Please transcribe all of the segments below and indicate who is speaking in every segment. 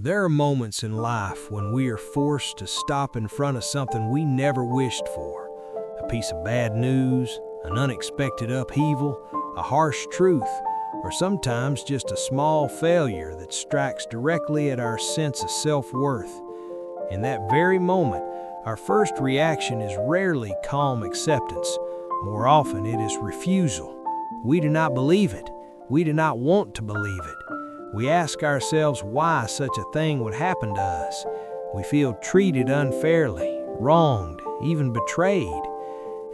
Speaker 1: There are moments in life when we are forced to stop in front of something we never wished for. A piece of bad news, an unexpected upheaval, a harsh truth, or sometimes just a small failure that strikes directly at our sense of self-worth. In that very moment, our first reaction is rarely calm acceptance. More often it is refusal. We do not believe it. We do not want to believe it. We ask ourselves why such a thing would happen to us. We feel treated unfairly, wronged, even betrayed.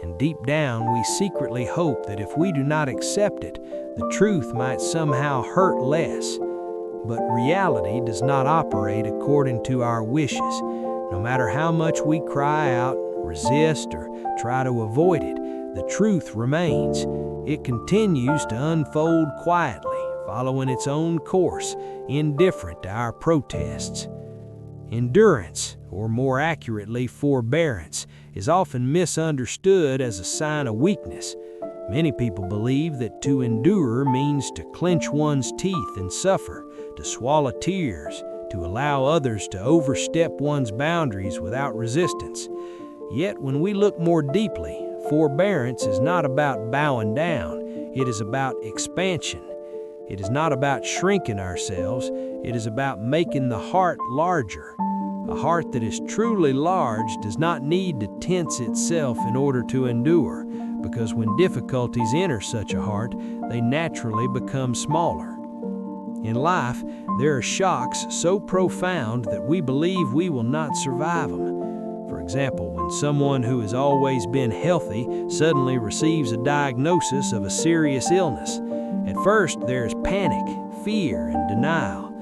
Speaker 1: And deep down, we secretly hope that if we do not accept it, the truth might somehow hurt less. But reality does not operate according to our wishes. No matter how much we cry out, resist, or try to avoid it, the truth remains. It continues to unfold quietly, following its own course, indifferent to our protests. Endurance, or more accurately, forbearance, is often misunderstood as a sign of weakness. Many people believe that to endure means to clench one's teeth and suffer, to swallow tears, to allow others to overstep one's boundaries without resistance. Yet when we look more deeply, forbearance is not about bowing down, it is about expansion. It is not about shrinking ourselves, it is about making the heart larger. A heart that is truly large does not need to tense itself in order to endure, because when difficulties enter such a heart, they naturally become smaller. In life, there are shocks so profound that we believe we will not survive them. For example, when someone who has always been healthy suddenly receives a diagnosis of a serious illness, at first there is panic, fear, and denial.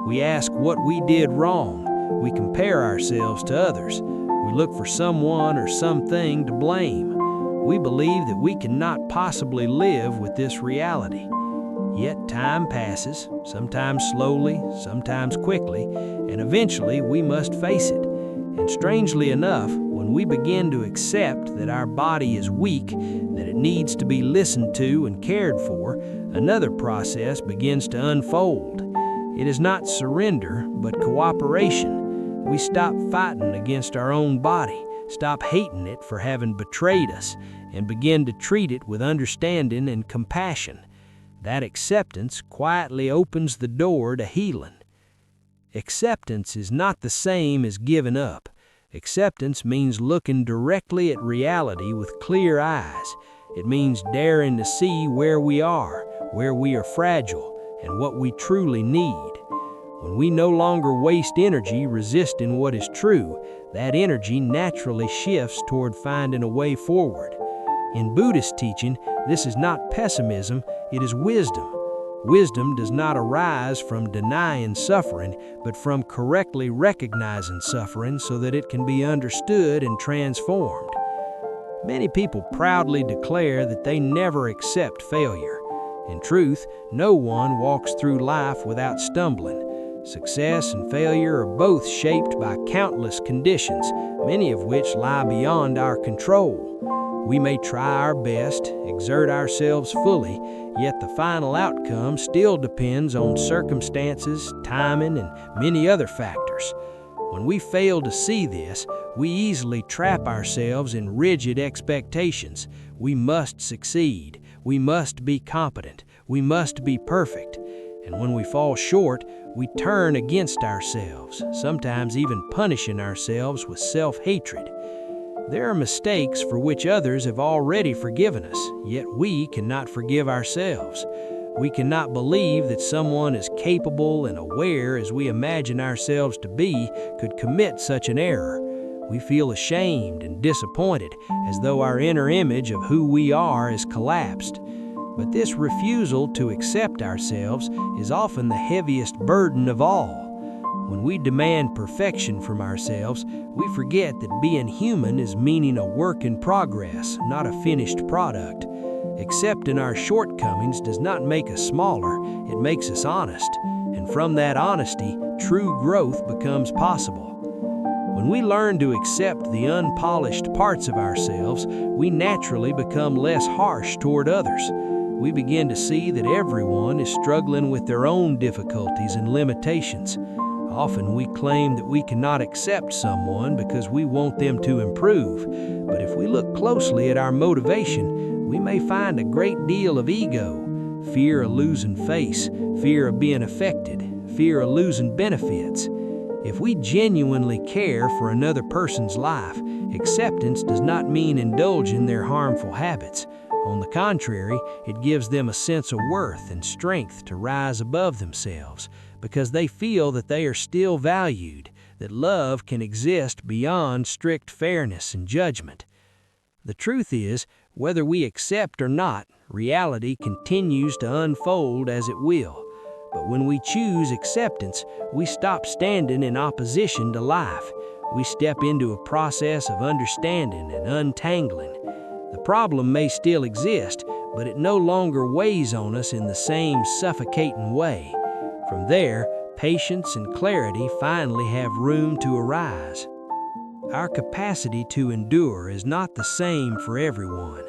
Speaker 1: We ask what we did wrong. We compare ourselves to others. We look for someone or something to blame. We believe that we cannot possibly live with this reality. Yet time passes, sometimes slowly, sometimes quickly, and eventually we must face it. And strangely enough, when we begin to accept that our body is weak, that it needs to be listened to and cared for, another process begins to unfold. It is not surrender, but cooperation. We stop fighting against our own body, stop hating it for having betrayed us, and begin to treat it with understanding and compassion. That acceptance quietly opens the door to healing. Acceptance is not the same as giving up. Acceptance means looking directly at reality with clear eyes. It means daring to see where we are fragile, and what we truly need. When we no longer waste energy resisting what is true, that energy naturally shifts toward finding a way forward. In Buddhist teaching, this is not pessimism, it is wisdom. Wisdom does not arise from denying suffering, but from correctly recognizing suffering so that it can be understood and transformed. Many people proudly declare that they never accept failure. In truth, no one walks through life without stumbling. Success and failure are both shaped by countless conditions, many of which lie beyond our control. We may try our best, exert ourselves fully, yet the final outcome still depends on circumstances, timing, and many other factors. When we fail to see this, we easily trap ourselves in rigid expectations. We must succeed. We must be competent. We must be perfect. And when we fall short, we turn against ourselves, sometimes even punishing ourselves with self-hatred. There are mistakes for which others have already forgiven us, yet we cannot forgive ourselves. We cannot believe that someone as capable and aware as we imagine ourselves to be could commit such an error. We feel ashamed and disappointed, as though our inner image of who we are has collapsed. But this refusal to accept ourselves is often the heaviest burden of all. When we demand perfection from ourselves, we forget that being human is meaning a work in progress, not a finished product. Accepting our shortcomings does not make us smaller, it makes us honest. And from that honesty, true growth becomes possible. When we learn to accept the unpolished parts of ourselves, we naturally become less harsh toward others. We begin to see that everyone is struggling with their own difficulties and limitations. Often we claim that we cannot accept someone because we want them to improve, but if we look closely at our motivation, we may find a great deal of ego, fear of losing face, fear of being affected, fear of losing benefits. If we genuinely care for another person's life, acceptance does not mean indulging their harmful habits. On the contrary, it gives them a sense of worth and strength to rise above themselves, because they feel that they are still valued, that love can exist beyond strict fairness and judgment. The truth is, whether we accept or not, reality continues to unfold as it will. But when we choose acceptance, we stop standing in opposition to life. We step into a process of understanding and untangling. The problem may still exist, but it no longer weighs on us in the same suffocating way. From there, patience and clarity finally have room to arise. Our capacity to endure is not the same for everyone.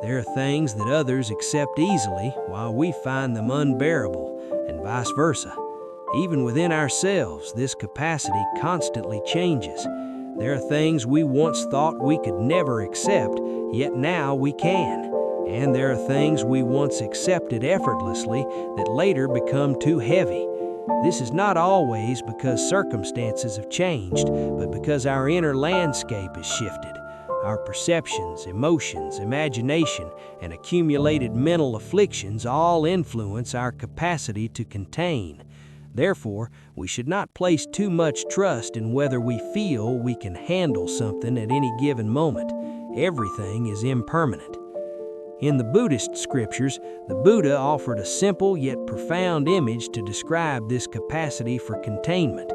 Speaker 1: There are things that others accept easily while we find them unbearable, and vice versa. Even within ourselves, this capacity constantly changes. There are things we once thought we could never accept, yet now we can. And there are things we once accepted effortlessly that later become too heavy. This is not always because circumstances have changed, but because our inner landscape has shifted. Our perceptions, emotions, imagination, and accumulated mental afflictions all influence our capacity to contain. Therefore, we should not place too much trust in whether we feel we can handle something at any given moment. Everything is impermanent. In the Buddhist scriptures, the Buddha offered a simple yet profound image to describe this capacity for containment.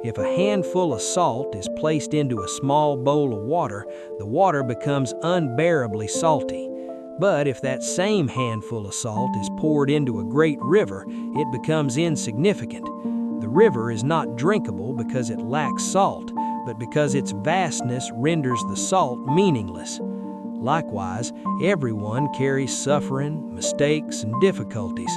Speaker 1: If a handful of salt is placed into a small bowl of water, the water becomes unbearably salty. But if that same handful of salt is poured into a great river, it becomes insignificant. The river is not drinkable because it lacks salt, but because its vastness renders the salt meaningless. Likewise, everyone carries suffering, mistakes, and difficulties.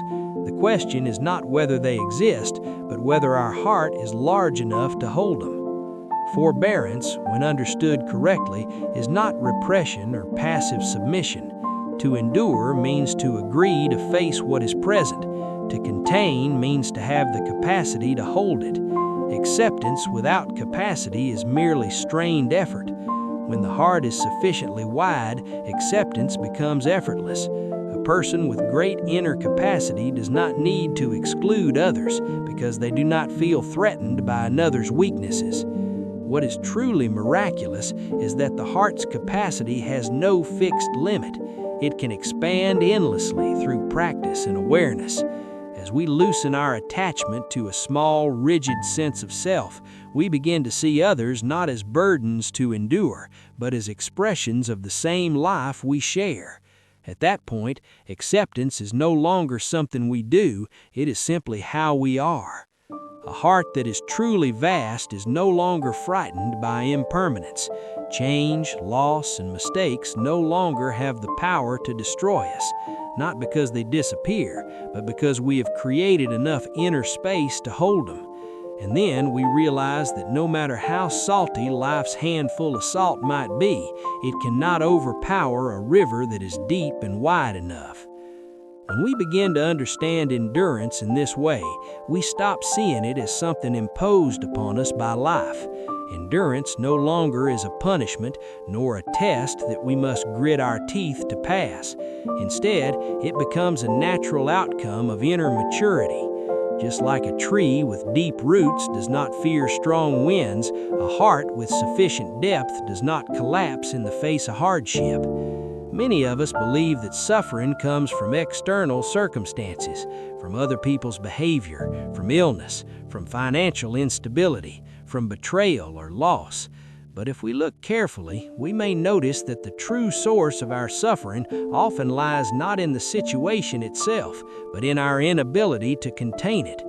Speaker 1: The question is not whether they exist, but whether our heart is large enough to hold them. Forbearance, when understood correctly, is not repression or passive submission. To endure means to agree to face what is present. To contain means to have the capacity to hold it. Acceptance without capacity is merely strained effort. When the heart is sufficiently wide, acceptance becomes effortless. A person with great inner capacity does not need to exclude others because they do not feel threatened by another's weaknesses. What is truly miraculous is that the heart's capacity has no fixed limit. It can expand endlessly through practice and awareness. As we loosen our attachment to a small, rigid sense of self, we begin to see others not as burdens to endure, but as expressions of the same life we share. At that point, acceptance is no longer something we do, it is simply how we are. A heart that is truly vast is no longer frightened by impermanence. Change, loss, and mistakes no longer have the power to destroy us, not because they disappear, but because we have created enough inner space to hold them. And then we realize that no matter how salty life's handful of salt might be, it cannot overpower a river that is deep and wide enough. When we begin to understand endurance in this way, we stop seeing it as something imposed upon us by life. Endurance no longer is a punishment nor a test that we must grit our teeth to pass. Instead, it becomes a natural outcome of inner maturity. Just like a tree with deep roots does not fear strong winds, a heart with sufficient depth does not collapse in the face of hardship. Many of us believe that suffering comes from external circumstances, from other people's behavior, from illness, from financial instability, from betrayal or loss. But if we look carefully, we may notice that the true source of our suffering often lies not in the situation itself, but in our inability to contain it.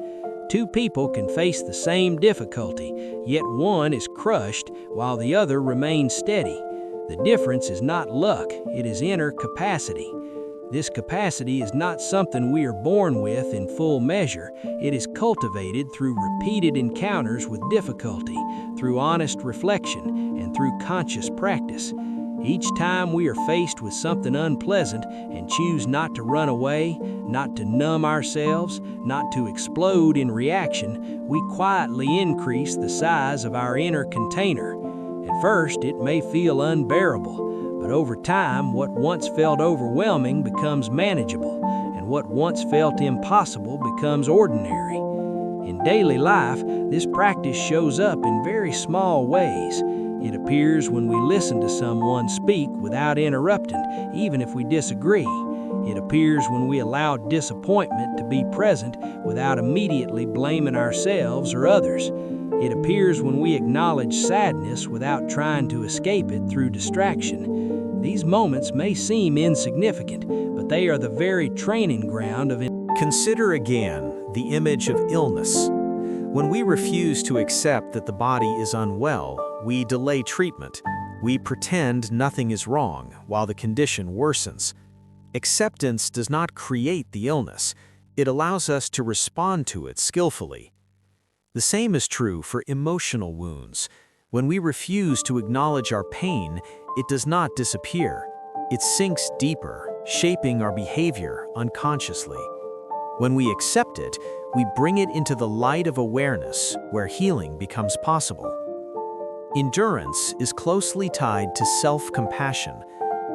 Speaker 1: Two people can face the same difficulty, yet one is crushed while the other remains steady. The difference is not luck, it is inner capacity. This capacity is not something we are born with in full measure. It is cultivated through repeated encounters with difficulty, through honest reflection, and through conscious practice. Each time we are faced with something unpleasant and choose not to run away, not to numb ourselves, not to explode in reaction, we quietly increase the size of our inner container. At first, it may feel unbearable, but over time, what once felt overwhelming becomes manageable, and what once felt impossible becomes ordinary. In daily life, this practice shows up in very small ways. It appears when we listen to someone speak without interrupting, even if we disagree. It appears when we allow disappointment to be present without immediately blaming ourselves or others. It appears when we acknowledge sadness without trying to escape it through distraction. These moments may seem insignificant, but they are the very training ground of
Speaker 2: Consider again the image of illness. When we refuse to accept that the body is unwell, we delay treatment. We pretend nothing is wrong while the condition worsens. Acceptance does not create the illness. It allows us to respond to it skillfully. The same is true for emotional wounds. When we refuse to acknowledge our pain, it does not disappear. It sinks deeper, shaping our behavior unconsciously. When we accept it, we bring it into the light of awareness, where healing becomes possible. Endurance is closely tied to self-compassion.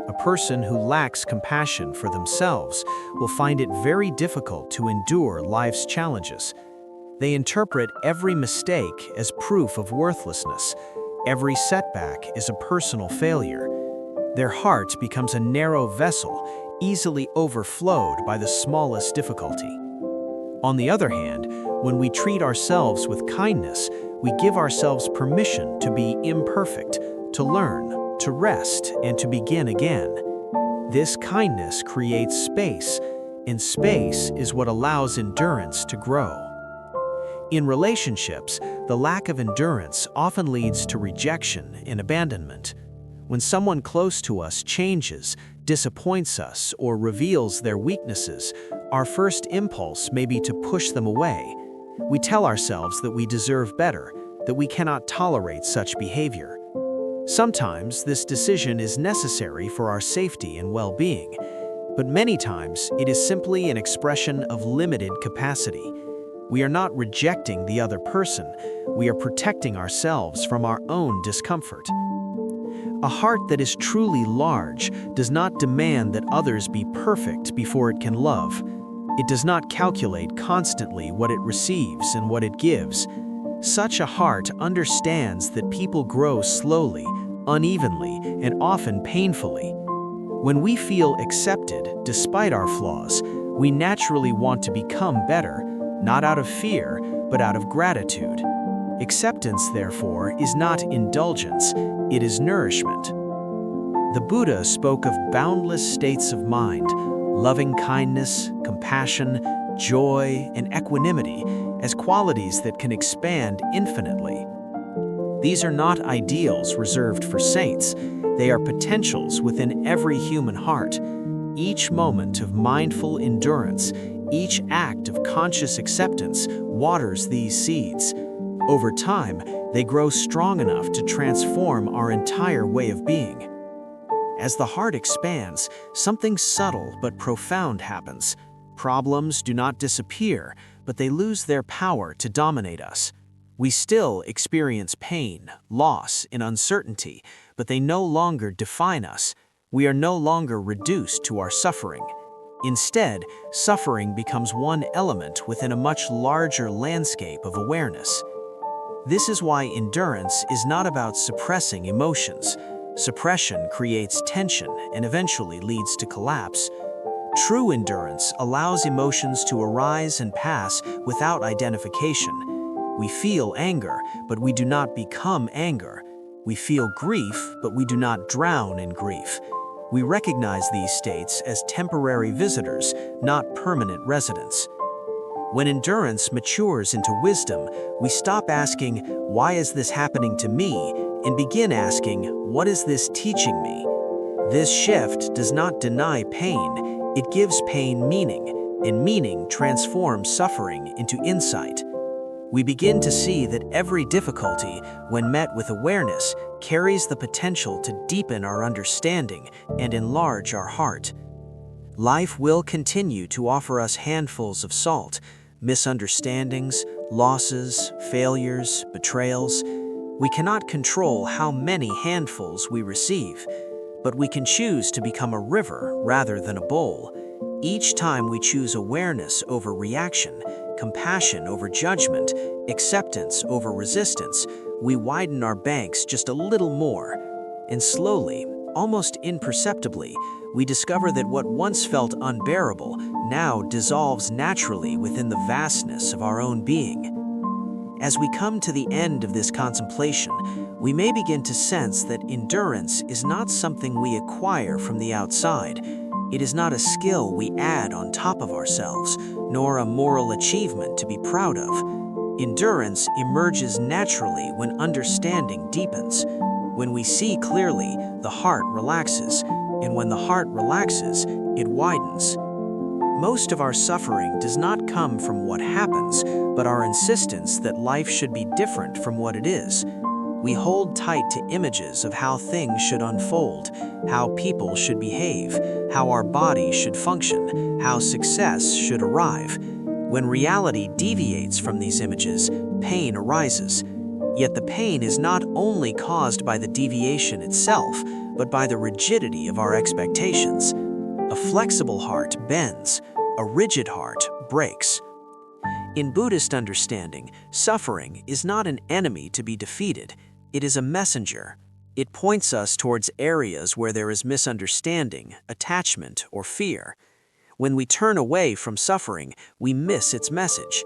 Speaker 2: A person who lacks compassion for themselves will find it very difficult to endure life's challenges. They interpret every mistake as proof of worthlessness. Every setback is a personal failure. Their heart becomes a narrow vessel, easily overflowed by the smallest difficulty. On the other hand, when we treat ourselves with kindness, we give ourselves permission to be imperfect, to learn, to rest, and to begin again. This kindness creates space, and space is what allows endurance to grow. In relationships, the lack of endurance often leads to rejection and abandonment. When someone close to us changes, disappoints us, or reveals their weaknesses, our first impulse may be to push them away. We tell ourselves that we deserve better, that we cannot tolerate such behavior. Sometimes this decision is necessary for our safety and well-being, but many times it is simply an expression of limited capacity. We are not rejecting the other person, we are protecting ourselves from our own discomfort. A heart that is truly large does not demand that others be perfect before it can love. It does not calculate constantly what it receives and what it gives. Such a heart understands that people grow slowly, unevenly, and often painfully. When we feel accepted despite our flaws, we naturally want to become better, not out of fear, but out of gratitude. Acceptance, therefore, is not indulgence, it is nourishment. The Buddha spoke of boundless states of mind, loving kindness, compassion, joy, and equanimity as qualities that can expand infinitely. These are not ideals reserved for saints, they are potentials within every human heart. Each moment of mindful endurance, each act of conscious acceptance waters these seeds. Over time, they grow strong enough to transform our entire way of being. As the heart expands, something subtle but profound happens. Problems do not disappear, but they lose their power to dominate us. We still experience pain, loss, and uncertainty, but they no longer define us. We are no longer reduced to our suffering. Instead, suffering becomes one element within a much larger landscape of awareness. This is why endurance is not about suppressing emotions. Suppression creates tension and eventually leads to collapse. True endurance allows emotions to arise and pass without identification. We feel anger, but we do not become anger. We feel grief, but we do not drown in grief. We recognize these states as temporary visitors, not permanent residents. When endurance matures into wisdom, we stop asking, "Why is this happening to me?" and begin asking, "What is this teaching me?" This shift does not deny pain, It gives pain meaning, and meaning transforms suffering into insight. We begin to see that every difficulty, when met with awareness, carries the potential to deepen our understanding and enlarge our heart. Life will continue to offer us handfuls of salt, misunderstandings, losses, failures, betrayals. We cannot control how many handfuls we receive, but we can choose to become a river rather than a bowl. Each time we choose awareness over reaction, compassion over judgment, acceptance over resistance, we widen our banks just a little more. And slowly, almost imperceptibly, we discover that what once felt unbearable now dissolves naturally within the vastness of our own being. As we come to the end of this contemplation, we may begin to sense that endurance is not something we acquire from the outside. It is not a skill we add on top of ourselves, nor a moral achievement to be proud of. Endurance emerges naturally when understanding deepens. When we see clearly, the heart relaxes, and when the heart relaxes, it widens. Most of our suffering does not come from what happens, but our insistence that life should be different from what it is. We hold tight to images of how things should unfold, how people should behave, how our body should function, how success should arrive. When reality deviates from these images, pain arises. Yet the pain is not only caused by the deviation itself, but by the rigidity of our expectations. A flexible heart bends, a rigid heart breaks. In Buddhist understanding, suffering is not an enemy to be defeated. It is a messenger. It points us towards areas where there is misunderstanding, attachment, or fear. When we turn away from suffering, we miss its message.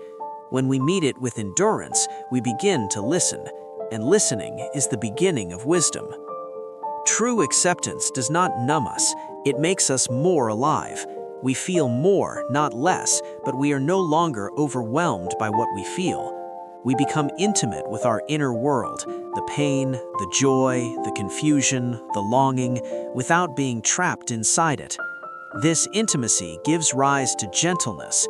Speaker 2: When we meet it with endurance, we begin to listen, and listening is the beginning of wisdom. True acceptance does not numb us, it makes us more alive. We feel more, not less, but we are no longer overwhelmed by what we feel. We become intimate with our inner world, the pain, the joy, the confusion, the longing, without being trapped inside it. This intimacy gives rise to gentleness.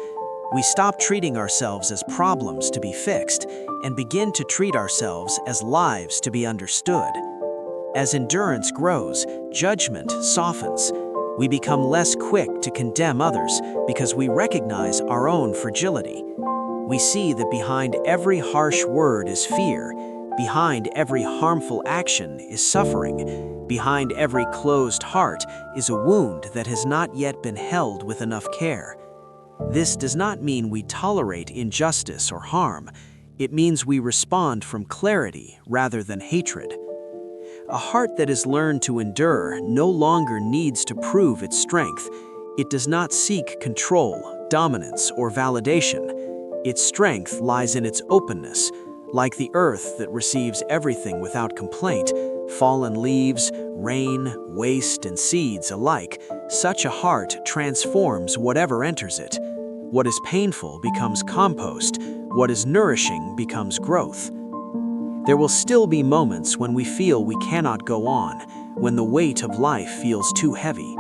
Speaker 2: We stop treating ourselves as problems to be fixed and begin to treat ourselves as lives to be understood. As endurance grows, judgment softens. We become less quick to condemn others because we recognize our own fragility. We see that behind every harsh word is fear, behind every harmful action is suffering, behind every closed heart is a wound that has not yet been held with enough care. This does not mean we tolerate injustice or harm. It means we respond from clarity rather than hatred. A heart that has learned to endure no longer needs to prove its strength. It does not seek control, dominance, or validation. Its strength lies in its openness. Like the earth that receives everything without complaint, fallen leaves, rain, waste, and seeds alike, such a heart transforms whatever enters it. What is painful becomes compost. What is nourishing becomes growth. There will still be moments when we feel we cannot go on, when the weight of life feels too heavy.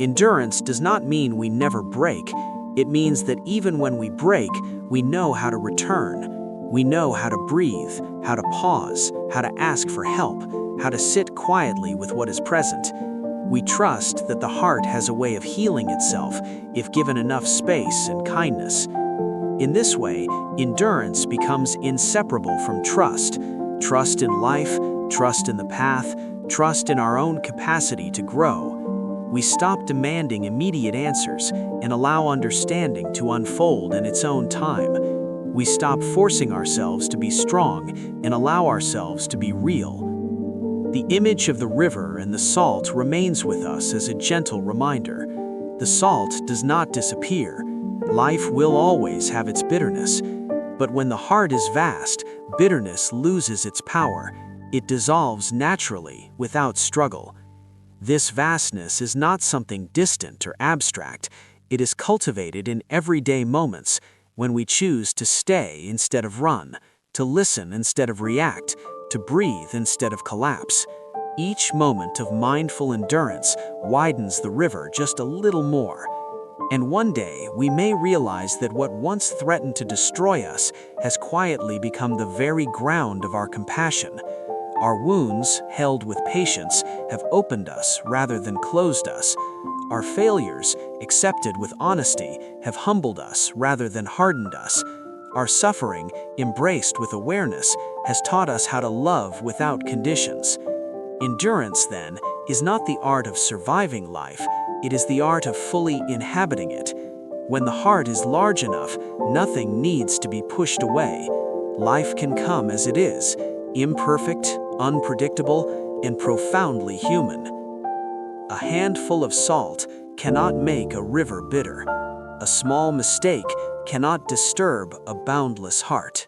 Speaker 2: Endurance does not mean we never break. It means that even when we break, we know how to return. We know how to breathe, how to pause, how to ask for help, how to sit quietly with what is present. We trust that the heart has a way of healing itself if given enough space and kindness. In this way, endurance becomes inseparable from trust. Trust in life, trust in the path, trust in our own capacity to grow. We stop demanding immediate answers and allow understanding to unfold in its own time. We stop forcing ourselves to be strong and allow ourselves to be real. The image of the river and the salt remains with us as a gentle reminder. The salt does not disappear. Life will always have its bitterness. But when the heart is vast, bitterness loses its power. It dissolves naturally, without struggle. This vastness is not something distant or abstract. It is cultivated in everyday moments, when we choose to stay instead of run, to listen instead of react, to breathe instead of collapse. Each moment of mindful endurance widens the river just a little more. And one day, we may realize that what once threatened to destroy us has quietly become the very ground of our compassion. Our wounds, held with patience, have opened us rather than closed us. Our failures, accepted with honesty, have humbled us rather than hardened us. Our suffering, embraced with awareness, has taught us how to love without conditions. Endurance, then, is not the art of surviving life, it is the art of fully inhabiting it. When the heart is large enough, nothing needs to be pushed away. Life can come as it is, imperfect, unpredictable, and profoundly human. A handful of salt cannot make a river bitter. A small mistake cannot disturb a boundless heart.